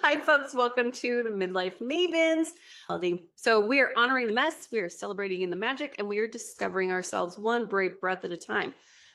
Hi, folks. Welcome to the Midlife Mavens. So we are honoring the mess, we are celebrating in the magic, and we are discovering ourselves one brave breath at a time.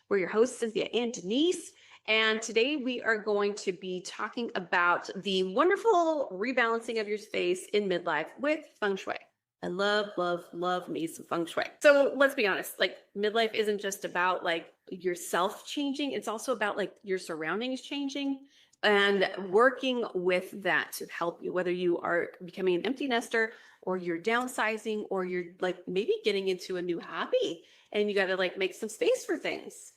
We're your hosts, Cynthia and Denise. And today we are going to be talking about the wonderful rebalancing of your space in midlife with Feng Shui. I love me some Feng Shui. So let's be honest, like midlife isn't just about like yourself changing. It's also about like your surroundings changing and working with that to help you, whether you are becoming an empty nester or you're downsizing or you're like maybe getting into a new hobby and you got to like make some space for things.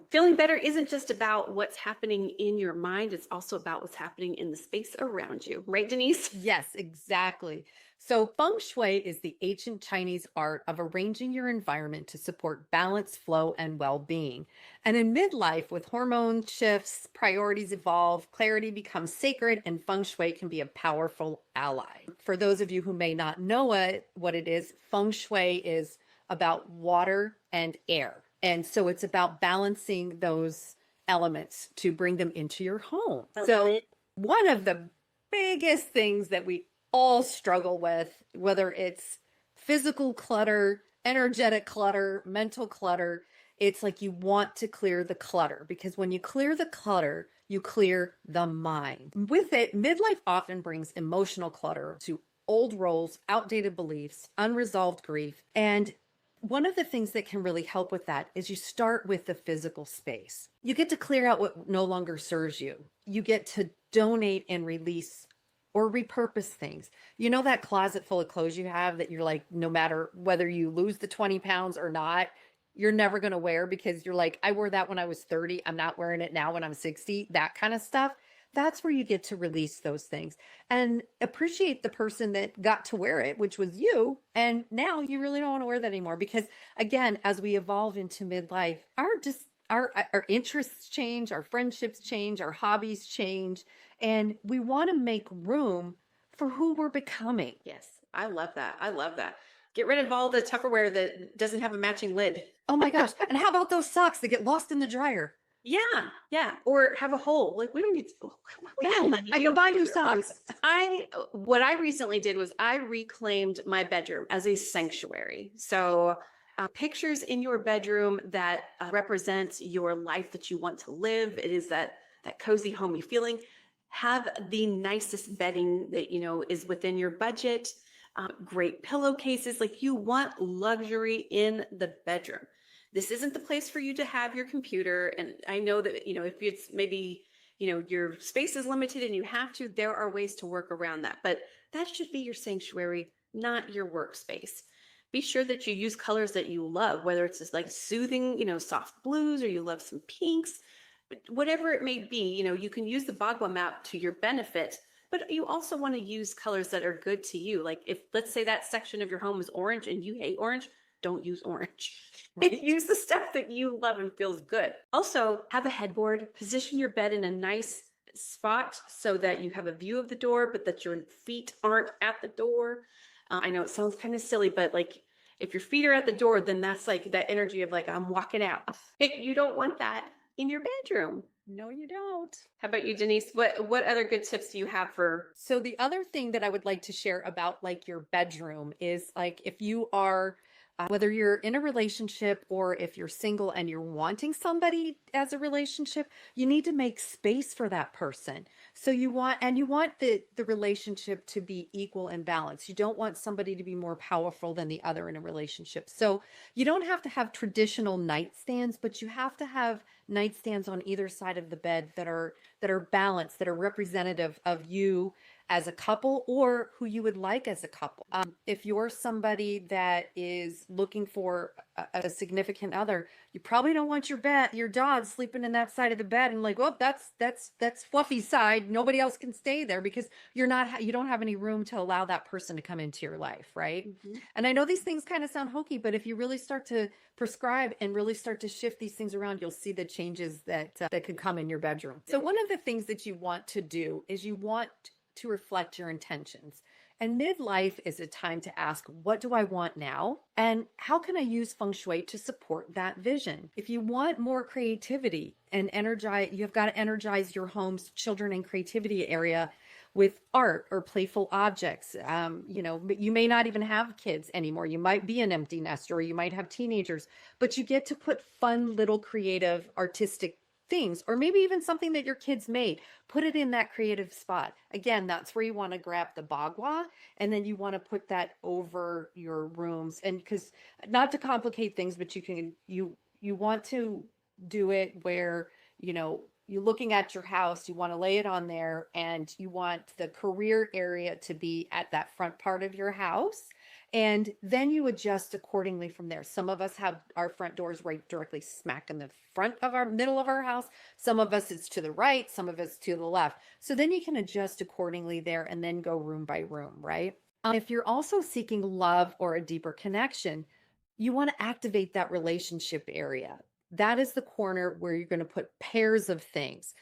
Feeling better isn't just about what's happening in your mind. It's also about what's happening in the space around you. Right, Denise? Yes, exactly. So Feng Shui is the ancient Chinese art of arranging your environment to support balance, flow, and well-being. And in midlife, with hormone shifts, priorities evolve, clarity becomes sacred, and Feng Shui can be a powerful ally. For those of you who may not know what it is, Feng Shui is about water and air. And so it's about balancing those elements to bring them into your home. So one of the biggest things that we all struggle with, whether it's physical clutter, energetic clutter, mental clutter, it's like you want to clear the clutter, because when you clear the clutter, you clear the mind. With it, midlife often brings emotional clutter to old roles, outdated beliefs, unresolved grief. And one of the things that can really help with that is you start with the physical space. You get to clear out what no longer serves you. You get to donate and release or repurpose things. You know that closet full of clothes you have that you're like, no matter whether you lose the 20 pounds or not, you're never going to wear because you're like, I wore that when I was 30. I'm not wearing it now when I'm 60, that kind of stuff. That's where you get to release those things and appreciate the person that got to wear it, which was you. And now you really don't want to wear that anymore because, again, as we evolve into midlife, our interests change, our friendships change, our hobbies change, and we want to make room for who we're becoming. Yes, I love that. I love that. Get rid of all the Tupperware that doesn't have a matching lid. Oh my gosh. And how about those socks that get lost in the dryer? Yeah. Or have a hole. Like we don't need to. I can buy new socks. What I recently did was I reclaimed my bedroom as a sanctuary. So pictures in your bedroom that represent your life that you want to live. It is that cozy, homey feeling. Have the nicest bedding that is within your budget. Great pillowcases. Like you want luxury in the bedroom. This isn't the place for you to have your computer. And I know that, if it's maybe, your space is limited and you have to, there are ways to work around that. But that should be your sanctuary, not your workspace. Be sure that you use colors that you love, whether it's just like soothing, soft blues, or you love some pinks, whatever it may be. You can use the Bagua map to your benefit, but you also want to use colors that are good to you. Like if, let's say that section of your home is orange and you hate orange, don't use orange. Right. Use the stuff that you love and feels good. Also, have a headboard. Position your bed in a nice spot so that you have a view of the door, but that your feet aren't at the door. I know it sounds kind of silly, but like if your feet are at the door, then that's like that energy of like, I'm walking out. You don't want that in your bedroom. No, you don't. How about you, Denise? What other good tips do you have for? So the other thing that I would like to share about like your bedroom is like if you are whether you're in a relationship or if you're single and you're wanting somebody as a relationship, you need to make space for that person. So you want the relationship to be equal and balanced. You don't want somebody to be more powerful than the other in a relationship. So you don't have to have traditional nightstands, but you have to have nightstands on either side of the bed that are balanced, that are representative of you as a couple or who you would like as a couple. If you're somebody that is looking for a significant other, you probably don't want your dog sleeping in that side of the bed and like, well, that's Fluffy's side. Nobody else can stay there because you don't have any room to allow that person to come into your life, right? Mm-hmm. And I know these things kind of sound hokey, but if you really start to prescribe and really start to shift these things around, you'll see the changes that could come in your bedroom. So one of the things that you want to do is you want to reflect your intentions. And midlife is a time to ask, what do I want now? And how can I use Feng Shui to support that vision? If you want more creativity and you've got to energize your home's children and creativity area with art or playful objects. You may not even have kids anymore. You might be an empty nester, or you might have teenagers, but you get to put fun little creative artistic things, or maybe even something that your kids made, put it in that creative spot. Again, that's where you want to grab the bagua, and then you want to put that over your rooms. And because, not to complicate things, but you want to do it where, you're looking at your house, you want to lay it on there, and you want the career area to be at that front part of your house. And then you adjust accordingly from there. Some of us have our front doors right directly smack in the front of our middle of our house. Some of us it's to the right, some of us to the left. So then you can adjust accordingly there and then go room by room, right? If you're also seeking love or a deeper connection, you want to activate that relationship area. That is the corner where you're going to put pairs of things,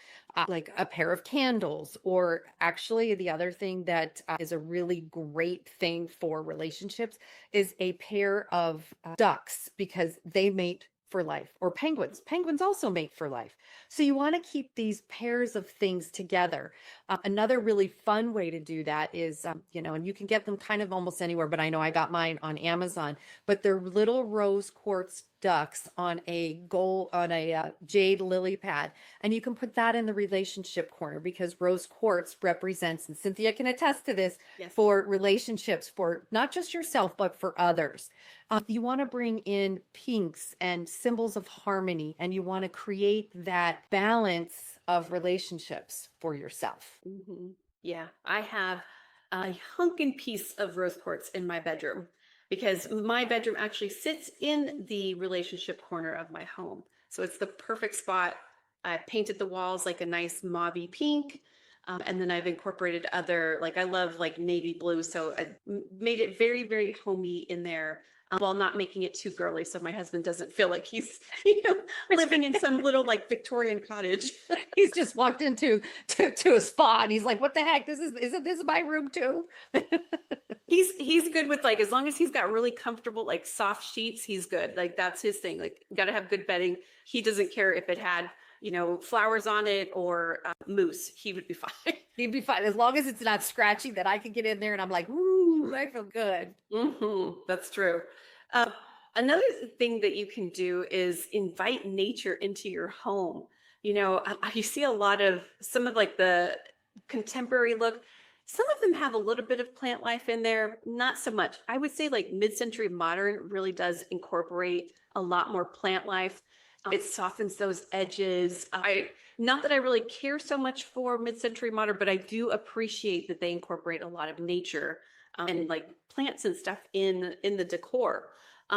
like a pair of candles, or actually the other thing that is a really great thing for relationships is a pair of ducks, because they mate for life, or penguins. Penguins also mate for life. So you want to keep these pairs of things together. Another really fun way to do that is, and you can get them kind of almost anywhere, but I know I got mine on Amazon, but they're little rose quartz ducks on a jade lily pad. And you can put that in the relationship corner, because rose quartz represents, and Cynthia can attest to this, Yes. for relationships, for not just yourself, but for others. You want to bring in pinks and symbols of harmony, and you want to create that balance of relationships for yourself. Hmm. Yeah, I have a hunkin' piece of rose quartz in my bedroom because my bedroom actually sits in the relationship corner of my home. So it's the perfect spot. I painted the walls like a nice mauvey pink. And then I've incorporated other, like I love like navy blue. So I made it very, very homey in there, while not making it too girly. So my husband doesn't feel like he's, living in some little like Victorian cottage. He's just walked into to a spa, and he's like, "What the heck? Isn't this my room too?" He's good with, like, as long as he's got really comfortable like soft sheets, he's good. Like that's his thing. Like got to have good bedding. He doesn't care if it had, flowers on it or mousse. He would be fine. He'd be fine as long as it's not scratchy. That I can get in there and I'm like, "Ooh, I feel good." That's true. Uh, Another thing that you can do is invite nature into your home. You see a lot of some of like the contemporary look. Some of them have a little bit of plant life in there, not so much. I would say like mid-century modern really does incorporate a lot more plant life. It softens those edges. I Not that I really care so much for mid-century modern, but I do appreciate that they incorporate a lot of nature, and like plants and stuff in the decor.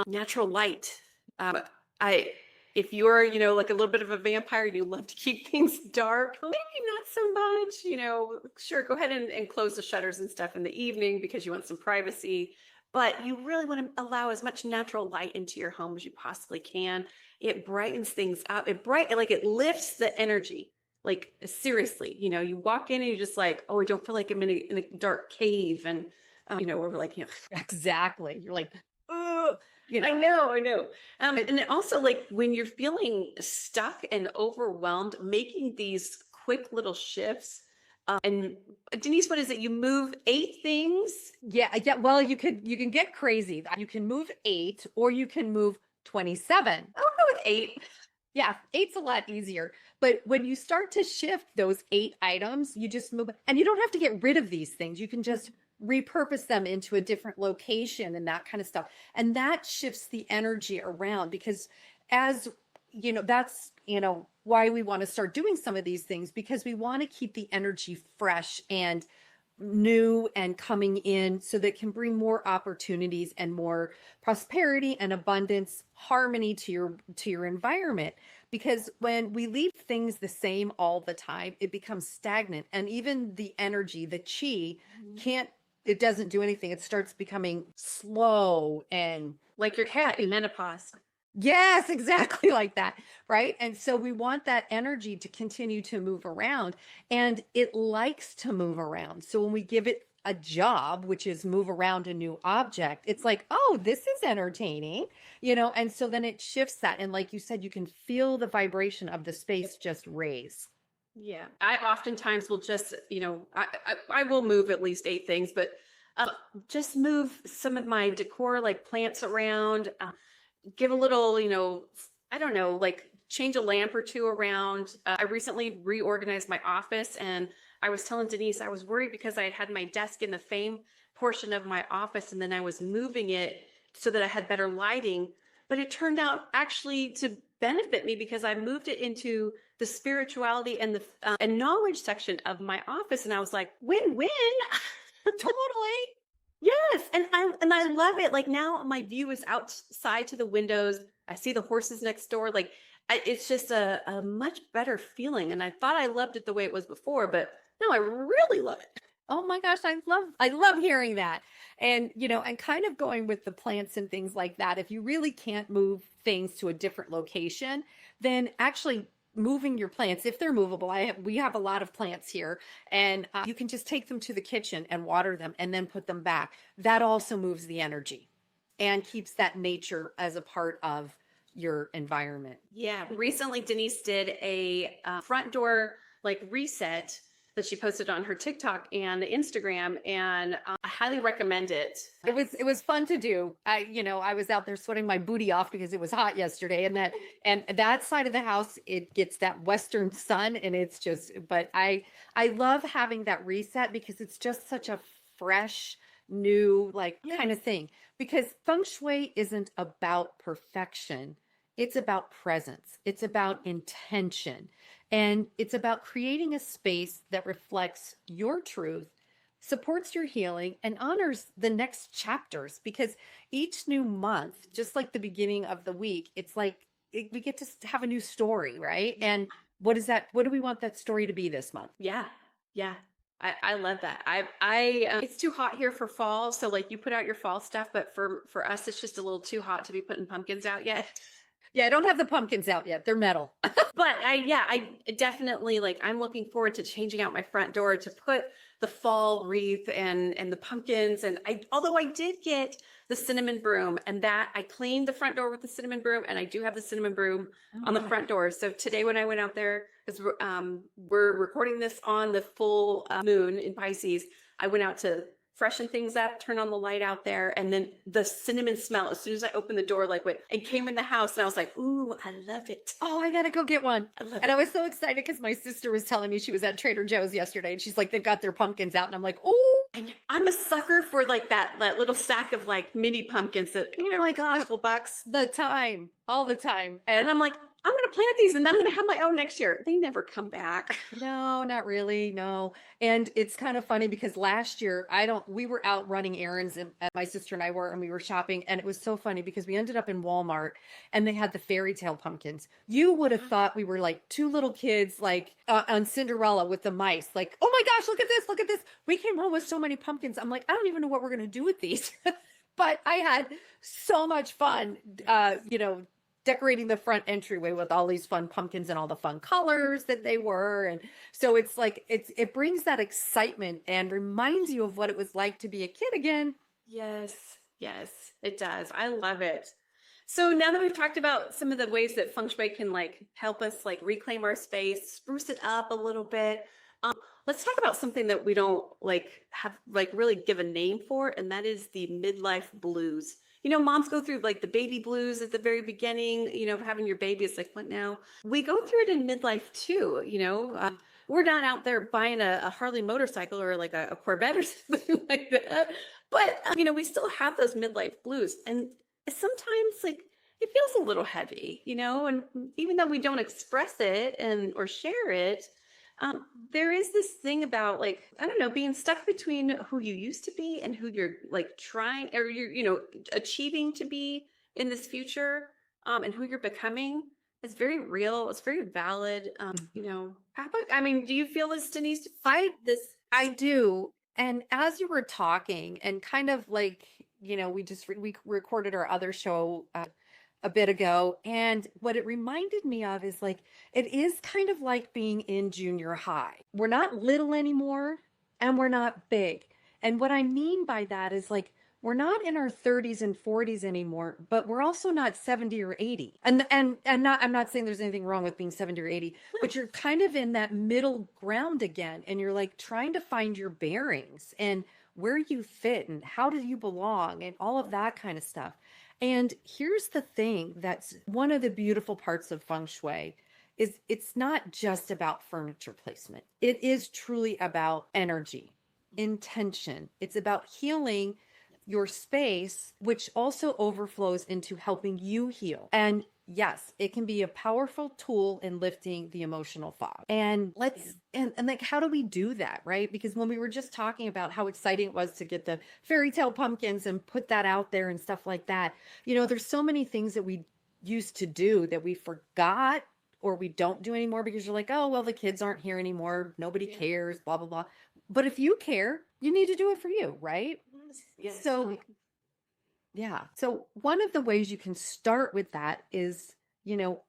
Natural light. I If you're, like a little bit of a vampire and you love to keep things dark, maybe not so much, sure, go ahead and close the shutters and stuff in the evening because you want some privacy. But you really want to allow as much natural light into your home as you possibly can. It brightens things up. It lifts the energy. Like seriously, you walk in and you're just like, oh, I don't feel like I'm in a dark cave. And, we're like, Exactly. You're like, oh, you know, I know. And then also, like when you're feeling stuck and overwhelmed, making these quick little shifts. And Denise, what is it? You move 8 things. yeah, yeah. Well, you can get crazy. You can move 8, or you can move 27. I'll go with 8. Yeah, eight's a lot easier. But when you start to shift those 8 items, you just move, and you don't have to get rid of these things. You can just repurpose them into a different location and that kind of stuff. And that shifts the energy around, because as that's, why we want to start doing some of these things, because we want to keep the energy fresh and new and coming in, so that it can bring more opportunities and more prosperity and abundance, harmony to your environment. Because when we leave things the same all the time, it becomes stagnant, and even the energy, the chi, it doesn't do anything. It starts becoming slow, and Like your cat in menopause. yes, exactly like that. Right. And so we want that energy to continue to move around, and it likes to move around. So when we give it a job, which is move around a new object, it's like, oh, this is entertaining, and so then it shifts that. And like you said, you can feel the vibration of the space just raise. Yeah. I oftentimes will just, I will move at least 8 things, but uh, just move some of my decor, like plants around, give a little, I don't know, like change a lamp or two around. I recently reorganized my office, and I was telling Denise I was worried because I had my desk in the fame portion of my office, and then I was moving it so that I had better lighting. But it turned out actually to benefit me because I moved it into the spirituality and the and knowledge section of my office, and I was like, win-win. Totally. Yes, and I love it. Like now my view is outside to the windows. I see the horses next door. Like it's just a much better feeling. And I thought I loved it the way it was before, but no, I really love it. Oh my gosh, I love hearing that. And and kind of going with the plants and things like that. If you really can't move things to a different location, then actually moving your plants, if they're movable, we have a lot of plants here, and you can just take them to the kitchen and water them and then put them back. That also moves the energy and keeps that nature as a part of your environment. Yeah. Recently, Denise did a front door like reset that she posted on her TikTok and Instagram, and I highly recommend it. It was fun to do. I was out there sweating my booty off because it was hot yesterday, and that side of the house, it gets that western sun, and it's just. But I love having that reset because it's just such a fresh, new like kind of thing. Because feng shui isn't about perfection. It's about presence. It's about intention. And it's about creating a space that reflects your truth, supports your healing, and honors the next chapters. Because each new month, just like the beginning of the week, it's like we get to have a new story, right? And what is that? What do we want that story to be this month? Yeah. Yeah. I love that. It's too hot here for fall. So like you put out your fall stuff, but for us, it's just a little too hot to be putting pumpkins out yet. Yeah, I don't have the pumpkins out yet. They're metal. But I definitely like, I'm looking forward to changing out my front door to put the fall wreath and the pumpkins. And although I did get the cinnamon broom, and that I cleaned the front door with the cinnamon broom, and I do have the cinnamon broom on the front door. So today when I went out there, because we're recording this on the full moon in Pisces, I went out to freshen things up, turn on the light out there, and then the cinnamon smell, as soon as I opened the door, like went and came in the house, and I was like, ooh, I love it. Oh, I gotta go get one. I love And it. I was so excited because my sister was telling me she was at Trader Joe's yesterday, and she's like, they've got their pumpkins out, and I'm like, oh, And I'm a sucker for like that little sack of like mini pumpkins that, like a couple bucks. the time, all the time. And I'm like, I'm going to plant these and then I'm going to have my own next year. They never come back. No, not really. No. And it's kind of funny because last year we were out running errands, and my sister and I were, and we were shopping, and it was so funny because we ended up in Walmart and they had the fairy tale pumpkins. You would have thought we were like two little kids, like on Cinderella with the mice, like, oh my gosh, look at this, look at this. We came home with so many pumpkins. I'm like, I don't even know what we're going to do with these, but I had so much fun, decorating the front entryway with all these fun pumpkins and all the fun colors that they were. And so it's like, it brings that excitement and reminds you of what it was like to be a kid again. Yes, yes, it does. I love it. So now that we've talked about some of the ways that feng shui can like help us like reclaim our space, spruce it up a little bit, let's talk about something that we don't like have like really give a name for, and that is the midlife blues. Moms go through like the baby blues at the very beginning, having your baby. It's like, what now? We go through it in midlife too, we're not out there buying a Harley motorcycle or like a Corvette or something like that. But, we still have those midlife blues. And sometimes like it feels a little heavy, and even though we don't express it or share it, there is this thing about like, I don't know, being stuck between who you used to be and who you're like trying or you're, achieving to be in this future, and who you're becoming. It's very real. It's very valid. I mean, do you feel this, Denise? I do. And as you were talking and kind of like, we recorded our other show a bit ago. And what it reminded me of is like, it is kind of like being in junior high. We're not little anymore and we're not big. And what I mean by that is like, we're not in our 30s and 40s anymore, but we're also not 70 or 80. And not, I'm not saying there's anything wrong with being 70 or 80, but you're kind of in that middle ground again. And you're like trying to find your bearings and where you fit and how do you belong and all of that kind of stuff. And here's the thing, that's one of the beautiful parts of feng shui is it's not just about furniture placement. It is truly about energy, intention. It's about healing your space, which also overflows into helping you heal. And yes, it can be a powerful tool in lifting the emotional fog. And and like, how do we do that? Right? Because when we were just talking about how exciting it was to get the fairy tale pumpkins and put that out there and stuff like that, there's so many things that we used to do that we forgot or we don't do anymore because you're like, oh, well, the kids aren't here anymore. Nobody cares, blah, blah, blah. But if you care, you need to do it for you, right? Yes. So, yeah. So, one of the ways you can start with that is,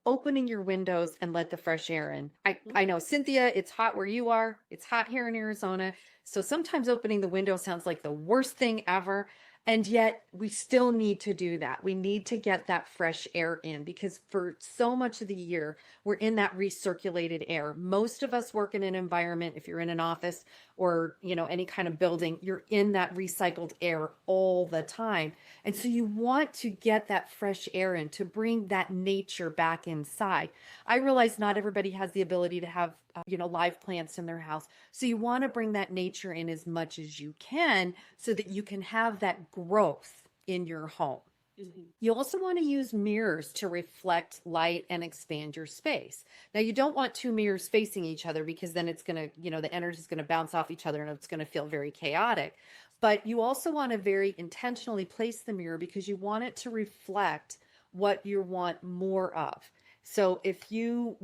opening your windows and let the fresh air in. I know, Cynthia, it's hot where you are. It's hot here in Arizona. So, sometimes opening the window sounds like the worst thing ever. And yet, we still need to do that. We need to get that fresh air in because for so much of the year, we're in that recirculated air. Most of us work in an environment, if you're in an office or, any kind of building, you're in that recycled air all the time. And so you want to get that fresh air in to bring that nature back inside. I realize not everybody has the ability to have, live plants in their house. So you want to bring that nature in as much as you can so that you can have that growth in your home. Mhm. You also want to use mirrors to reflect light and expand your space. Now, you don't want two mirrors facing each other because then it's going to, the energy is going to bounce off each other and it's going to feel very chaotic. But you also want to very intentionally place the mirror because you want it to reflect what you want more of. So if you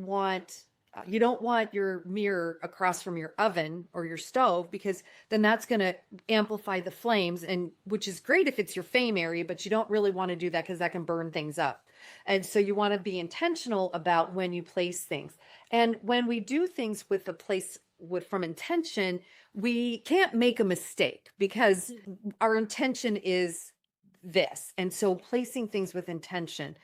don't want your mirror across from your oven or your stove because then that's going to amplify the flames, and which is great if it's your flame area, but you don't really want to do that because that can burn things up. And so you want to be intentional about when you place things. And when we do things with a place from intention, we can't make a mistake because our intention is this. And so placing things with intention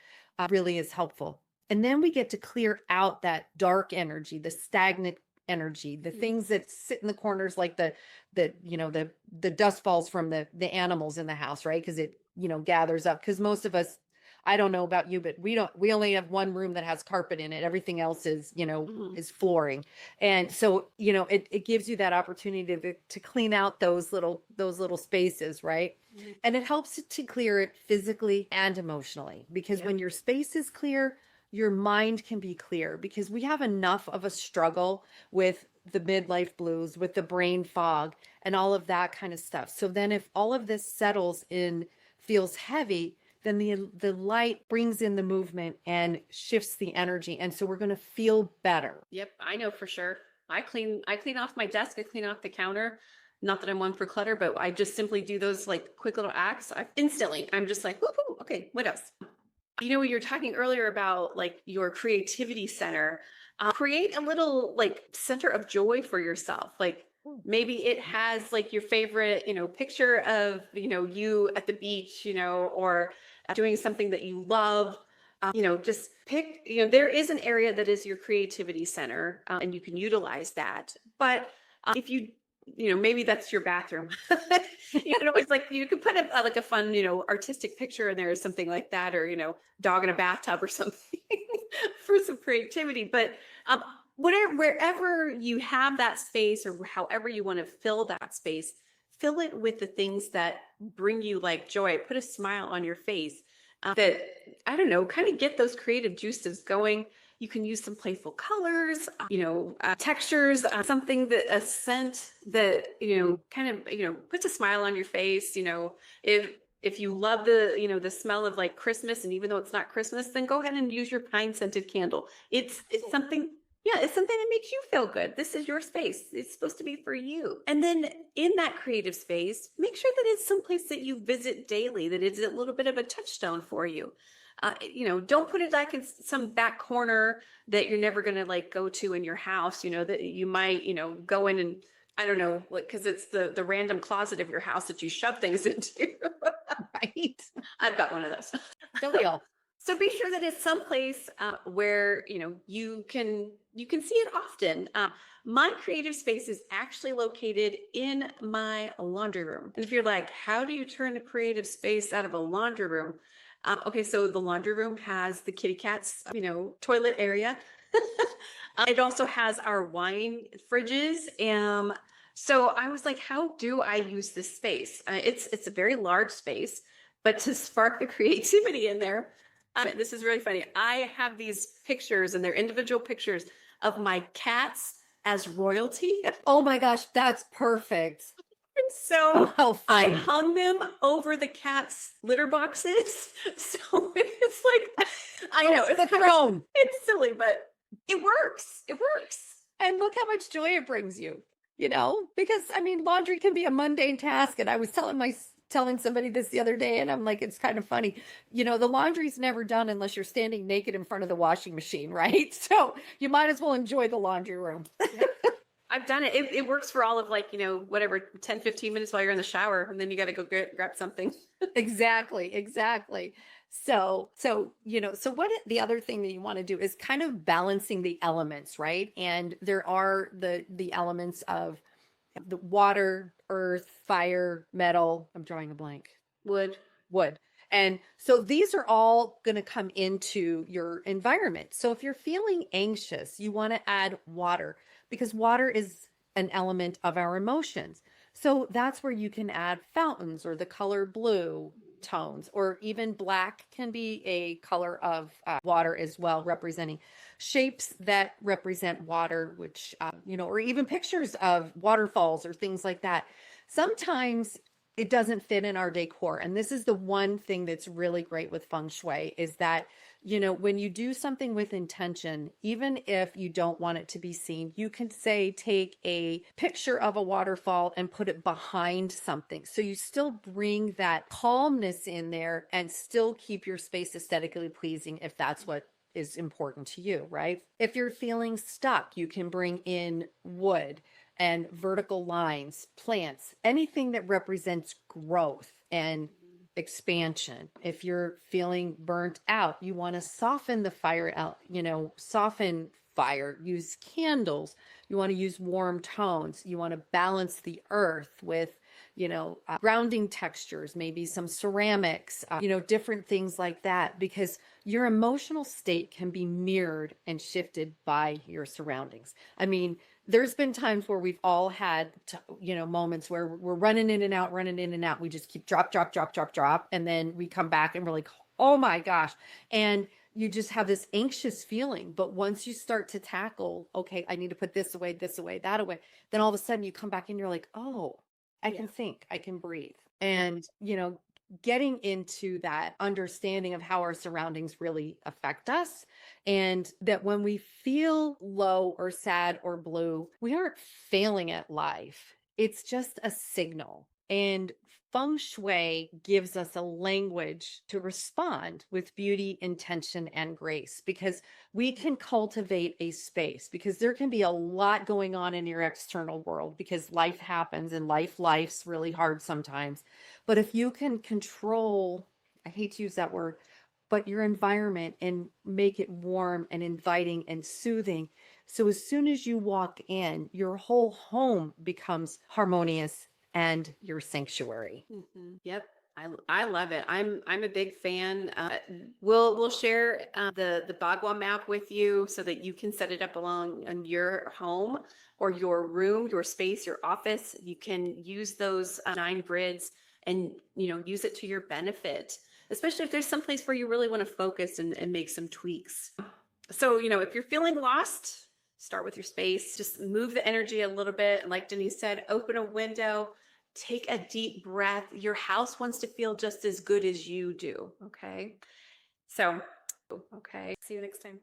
really is helpful. And then we get to clear out that dark energy, the stagnant energy, the things that sit in the corners like the dust falls from the animals in the house, right? Because it, gathers up. Because most of us, I don't know about you, but we only have one room that has carpet in it. Everything else is, Mhm. is flooring. And so, it gives you that opportunity to clean out those little spaces, right? Mhm. And it helps to clear it physically and emotionally because Yep. when your space is clear, your mind can be clear because we have enough of a struggle with the midlife blues, with the brain fog and all of that kind of stuff. So then if all of this settles in, feels heavy, then the light brings in the movement and shifts the energy. And so we're going to feel better. Yep, I know for sure. I clean off my desk, I clean off the counter. Not that I'm one for clutter, but I just simply do those like quick little acts. I'm just like, whoo, okay, what else? When you were talking earlier about like your creativity center, create a little like center of joy for yourself. Like maybe it has like your favorite, picture of, you at the beach, or doing something that you love. Just pick, there is an area that is your creativity center, and you can utilize that. But if you, maybe that's your bathroom. It's like you could put like a fun, artistic picture in there or something like that, or, dog in a bathtub or something for some creativity. But wherever you have that space or however you want to fill that space, fill it with the things that bring you like joy, put a smile on your face, that, I don't know, kind of get those creative juices going. You can use some playful colors, textures, something a scent that, kind of, puts a smile on your face. If you love the smell of like Christmas, and even though it's not Christmas, then go ahead and use your pine scented candle. It's something, yeah, it's something that makes you feel good. This is your space. It's supposed to be for you. And then in that creative space, make sure that it's someplace that you visit daily, that is a little bit of a touchstone for you. Don't put it like in some back corner that you're never going to like go to in your house, that you might, go in and I don't know, like, because it's the random closet of your house that you shove things into. Right? I've got one of those. Don't we all? So be sure that it's someplace where you can see it often. My creative space is actually located in my laundry room. And if you're like, how do you turn a creative space out of a laundry room? Okay, so the laundry room has the kitty cat's toilet area. It also has our wine fridges. So I was like, how do I use this space? It's a very large space, but to spark the creativity in there, this is really funny. I have these pictures, and they're individual pictures of my cats as royalty. Oh my gosh, that's perfect. And so How I fun. hung them over the cats' litter boxes. So it's like, I know The throne. it's silly, but it works. It works. And look how much joy it brings you, because I mean, laundry can be a mundane task. And I was telling somebody this the other day, and I'm like, it's kind of funny. The laundry's never done unless you're standing naked in front of the washing machine, right? So you might as well enjoy the laundry room. I've done it. It works for all of whatever, 10, 15 minutes while you're in the shower, and then you got to go grab something. Exactly. So the other thing that you want to do is kind of balancing the elements, right? And there are the elements of the water, earth, fire, metal. I'm drawing a blank. Wood. And so these are all going to come into your environment. So if you're feeling anxious, you want to add water, because water is an element of our emotions. So that's where you can add fountains or the color blue tones, or even black can be a color of water as well, representing shapes that represent water, which, or even pictures of waterfalls or things like that. Sometimes it doesn't fit in our decor. And this is the one thing that's really great with Feng Shui, is that, when you do something with intention, even if you don't want it to be seen, you can take a picture of a waterfall and put it behind something. So you still bring that calmness in there and still keep your space aesthetically pleasing, if that's what is important to you, right? If you're feeling stuck, you can bring in wood and vertical lines, plants, anything that represents growth and expansion. If you're feeling burnt out, you want to soften the fire out, soften fire, use candles. You want to use warm tones. You want to balance the earth with, grounding textures, maybe some ceramics, different things like that, because your emotional state can be mirrored and shifted by your surroundings. I mean, there's been times where we've all had, moments where we're running in and out. We just keep drop. And then we come back and we're like, oh my gosh. And you just have this anxious feeling. But once you start to tackle, okay, I need to put this away, that away, then all of a sudden you come back and you're like, oh, I can think, I can breathe. And, getting into that understanding of how our surroundings really affect us, and that when we feel low or sad or blue, we aren't failing at life. It's just a signal. And Feng Shui gives us a language to respond with beauty, intention, and grace, because we can cultivate a space, because there can be a lot going on in your external world, because life happens and life's really hard sometimes. But if you can control, I hate to use that word, but your environment, and make it warm and inviting and soothing. So as soon as you walk in, your whole home becomes harmonious and your sanctuary. Yep. I love it. I'm a big fan. We'll share the Bagua map with you so that you can set it up along in your home or your room, your space, your office. You can use those 9 grids and use it to your benefit, especially if there's some place where you really want to focus and make some tweaks. So if you're feeling lost, start with your space. Just move the energy a little bit, and like Denise said, open a window. Take a deep breath. Your house wants to feel just as good as you do. Okay. So, okay. See you next time.